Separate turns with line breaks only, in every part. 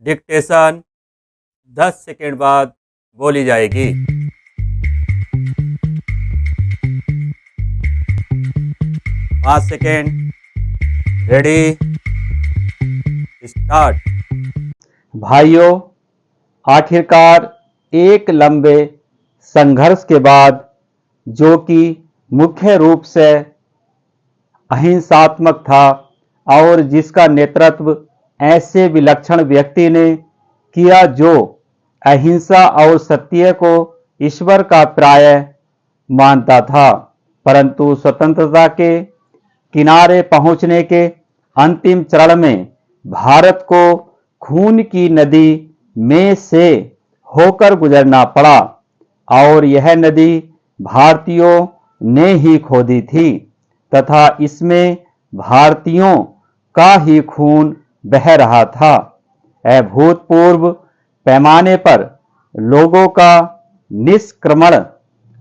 Dictation 10 second बाद बोली जाएगी। 5 सेकेंड। Ready, start.
भाइयों, आखिरकार एक लंबे संघर्ष के बाद, जो कि मुख्य रूप से अहिंसात्मक था और जिसका नेतृत्व ऐसे विलक्षण व्यक्ति ने किया जो अहिंसा और सत्य को ईश्वर का प्राय मानता था, परंतु स्वतंत्रता के किनारे पहुंचने के अंतिम चरण में भारत को खून की नदी में से होकर गुजरना पड़ा और यह नदी भारतीयों ने ही खोदी थी तथा इसमें भारतीयों का ही खून बह रहा था। अभूतपूर्व पैमाने पर लोगों का निष्क्रमण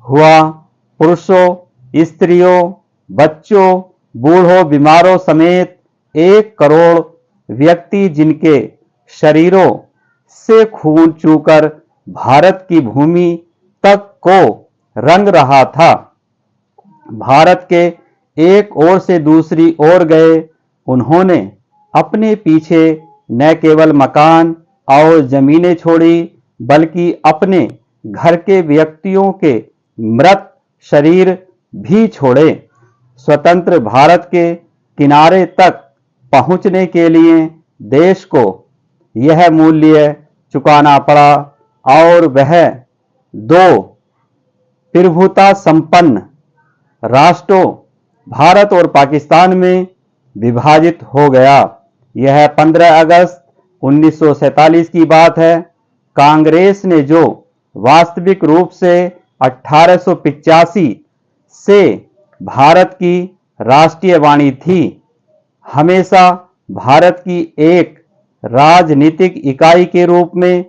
हुआ। पुरुषों, स्त्रियों, बच्चों, बूढ़ों, बीमारों समेत 1 करोड़ व्यक्ति जिनके शरीरों से खून चूकर भारत की भूमि तक को रंग रहा था, भारत के एक ओर से दूसरी ओर गए। उन्होंने अपने पीछे न केवल मकान और जमीनें छोड़ी, बल्कि अपने घर के व्यक्तियों के मृत शरीर भी छोड़े। स्वतंत्र भारत के किनारे तक पहुंचने के लिए देश को यह मूल्य चुकाना पड़ा और वह 2 प्रभुता संपन्न राष्ट्रों भारत और पाकिस्तान में विभाजित हो गया। यह 15 अगस्त 1947 की बात है। कांग्रेस ने जो वास्तविक रूप से 1885 से भारत की राष्ट्रीय वाणी थी, हमेशा भारत की एक राजनीतिक इकाई के रूप में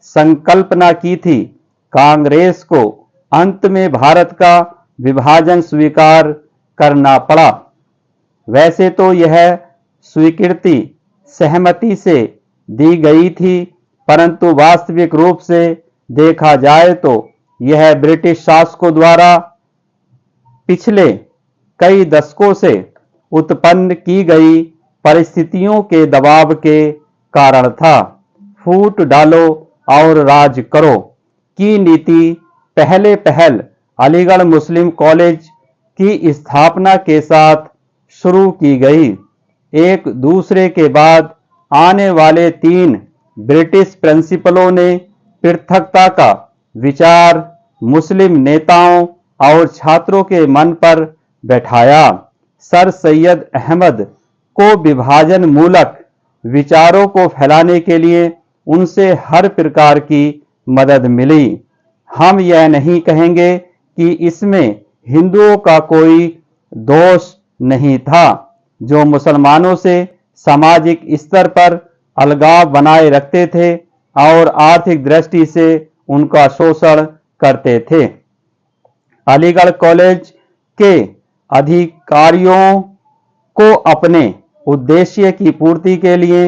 संकल्पना की थी, कांग्रेस को अंत में भारत का विभाजन स्वीकार करना पड़ा। वैसे तो यह स्वीकृति सहमति से दी गई थी, परंतु वास्तविक रूप से देखा जाए तो यह ब्रिटिश शासकों द्वारा पिछले कई दशकों से उत्पन्न की गई परिस्थितियों के दबाव के कारण था। फूट डालो और राज करो की नीति पहले पहल अलीगढ़ मुस्लिम कॉलेज की स्थापना के साथ शुरू की गई। एक दूसरे के बाद आने वाले 3 ब्रिटिश प्रिंसिपलों ने पृथकता का विचार मुस्लिम नेताओं और छात्रों के मन पर बैठाया। सर सैयद अहमद को विभाजन मूलक विचारों को फैलाने के लिए उनसे हर प्रकार की मदद मिली। हम यह नहीं कहेंगे कि इसमें हिंदुओं का कोई दोष नहीं था, जो मुसलमानों से सामाजिक स्तर पर अलगाव बनाए रखते थे और आर्थिक दृष्टि से उनका शोषण करते थे। अलीगढ़ कॉलेज के अधिकारियों को अपने उद्देश्य की पूर्ति के लिए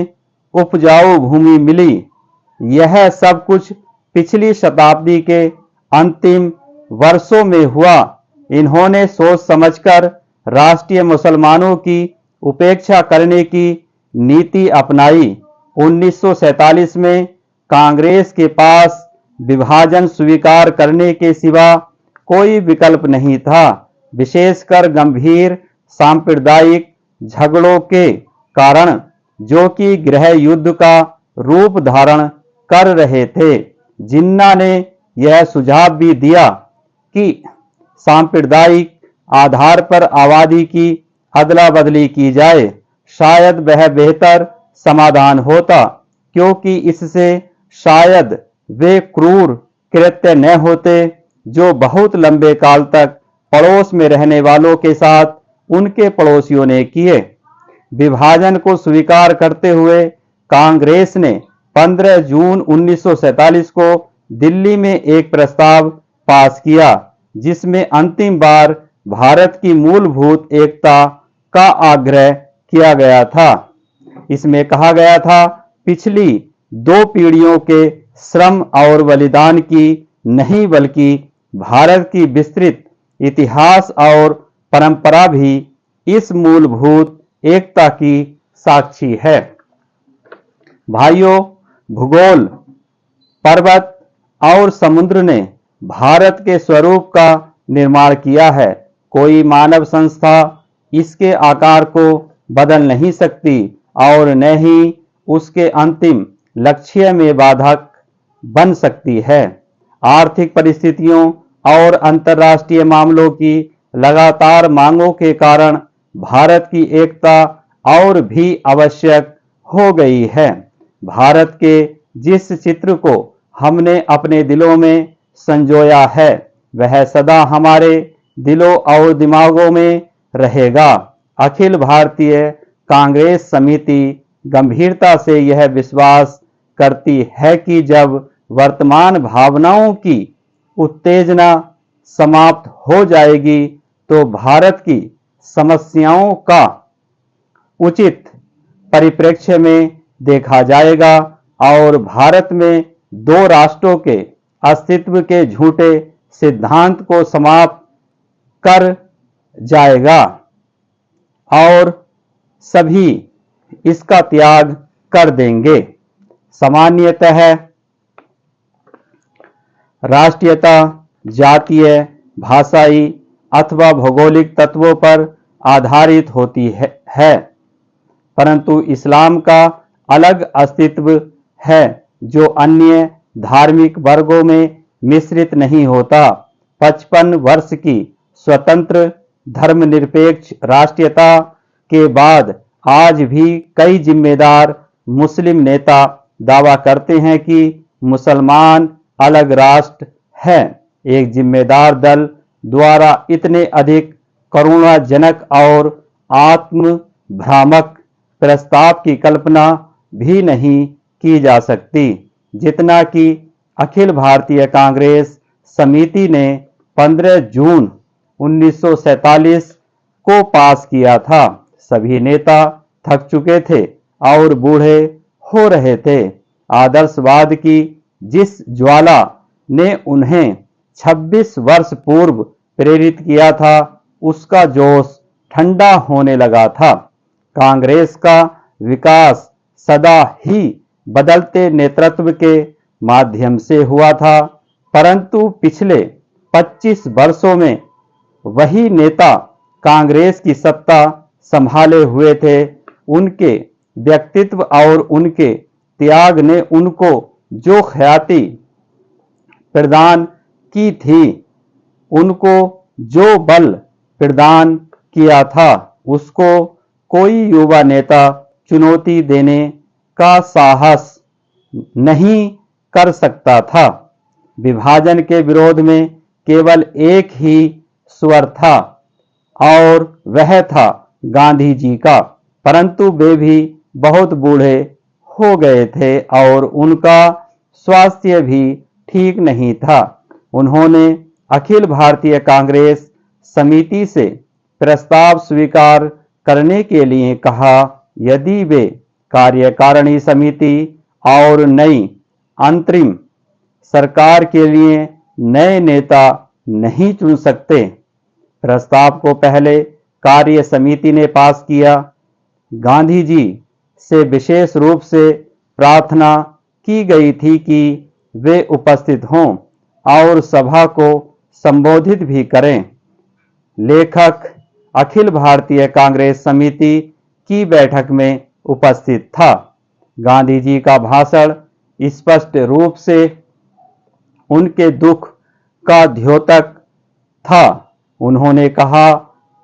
उपजाऊ भूमि मिली। यह सब कुछ पिछली शताब्दी के अंतिम वर्षों में हुआ। इन्होंने सोच समझकर राष्ट्रीय मुसलमानों की उपेक्षा करने की नीति अपनाई। 1947 में कांग्रेस के पास विभाजन स्वीकार करने के सिवा कोई विकल्प नहीं था, विशेषकर गंभीर सांप्रदायिक झगड़ों के कारण, जो कि गृह युद्ध का रूप धारण कर रहे थे। जिन्ना ने यह सुझाव भी दिया कि सांप्रदायिक आधार पर आबादी की अदला बदली की जाए, शायद वह बेहतर समाधान होता, क्योंकि इससे शायद वे क्रूर कृत्य न होते जो बहुत लंबे काल तक पड़ोस में रहने वालों के साथ उनके पड़ोसियों ने किए। विभाजन को स्वीकार करते हुए कांग्रेस ने 15 जून 1947 को दिल्ली में एक प्रस्ताव पास किया, जिसमें अंतिम बार भारत की मूलभूत एकता का आग्रह किया गया था। इसमें कहा गया था, पिछली दो पीढ़ियों के श्रम और बलिदान की नहीं बल्कि भारत की विस्तृत इतिहास और परंपरा भी इस मूलभूत एकता की साक्षी है। भाइयों, भूगोल, पर्वत और समुद्र ने भारत के स्वरूप का निर्माण किया है। कोई मानव संस्था इसके आकार को बदल नहीं सकती और न ही उसके अंतिम लक्ष्य में बाधक बन सकती है। आर्थिक परिस्थितियों और अंतर्राष्ट्रीय मामलों की लगातार मांगों के कारण भारत की एकता और भी आवश्यक हो गई है। भारत के जिस चित्र को हमने अपने दिलों में संजोया है, वह सदा हमारे दिलों और दिमागों में रहेगा। अखिल भारतीय कांग्रेस समिति गंभीरता से यह विश्वास करती है कि जब वर्तमान भावनाओं की उत्तेजना समाप्त हो जाएगी तो भारत की समस्याओं का उचित परिप्रेक्ष्य में देखा जाएगा और भारत में दो राष्ट्रों के अस्तित्व के झूठे सिद्धांत को समाप्त कर जाएगा और सभी इसका त्याग कर देंगे। सामान्यतः राष्ट्रीयता जातीय, भाषाई अथवा भौगोलिक तत्वों पर आधारित होती है, परंतु इस्लाम का अलग अस्तित्व है जो अन्य धार्मिक वर्गों में मिश्रित नहीं होता। 55 वर्ष की स्वतंत्र धर्मनिरपेक्ष राष्ट्रीयता के बाद आज भी कई जिम्मेदार मुस्लिम नेता दावा करते हैं कि मुसलमान अलग राष्ट्र है। एक जिम्मेदार दल द्वारा इतने अधिक करुणाजनक और आत्मभ्रामक प्रस्ताव की कल्पना भी नहीं की जा सकती जितना कि अखिल भारतीय कांग्रेस समिति ने 15 जून 1947 को पास किया था। सभी नेता थक चुके थे और बूढ़े हो रहे थे। आदर्शवाद की जिस ज्वाला ने उन्हें 26 वर्ष पूर्व प्रेरित किया था, उसका जोश ठंडा होने लगा था। कांग्रेस का विकास सदा ही बदलते नेतृत्व के माध्यम से हुआ था, परंतु पिछले 25 वर्षों में वही नेता कांग्रेस की सत्ता संभाले हुए थे। उनके व्यक्तित्व और उनके त्याग ने उनको जो ख्याति प्रदान की थी, उनको जो बल प्रदान किया था, उसको कोई युवा नेता चुनौती देने का साहस नहीं कर सकता था। विभाजन के विरोध में केवल एक ही स्वर था और वह था गांधी जी का, परंतु वे भी बहुत बूढ़े हो गए थे और उनका स्वास्थ्य भी ठीक नहीं था। उन्होंने अखिल भारतीय कांग्रेस समिति से प्रस्ताव स्वीकार करने के लिए कहा। यदि वे कार्यकारिणी समिति और नई अंतरिम सरकार के लिए नए नेता नहीं चुन सकते। प्रस्ताव को पहले कार्य समिति ने पास किया। गांधी जी से विशेष रूप से प्रार्थना की गई थी कि वे उपस्थित हों और सभा को संबोधित भी करें। लेखक अखिल भारतीय कांग्रेस समिति की बैठक में उपस्थित था। गांधी जी का भाषण स्पष्ट रूप से उनके दुख का द्योतक था। उन्होंने कहा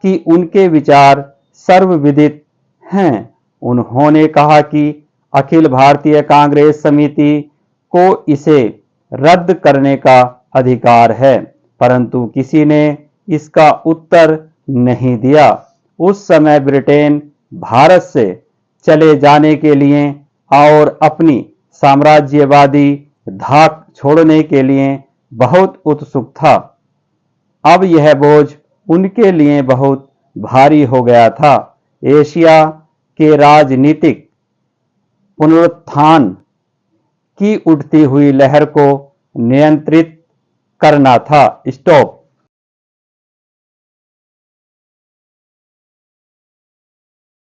कि उनके विचार सर्वविदित हैं। उन्होंने कहा कि अखिल भारतीय कांग्रेस समिति को इसे रद्द करने का अधिकार है, परंतु किसी ने इसका उत्तर नहीं दिया। उस समय ब्रिटेन भारत से चले जाने के लिए और अपनी साम्राज्यवादी धाक छोड़ने के लिए बहुत उत्सुक था। अब यह बोझ उनके लिए बहुत भारी हो गया था। एशिया के राजनीतिक पुनरुत्थान की उठती हुई लहर को नियंत्रित करना था। स्टॉप।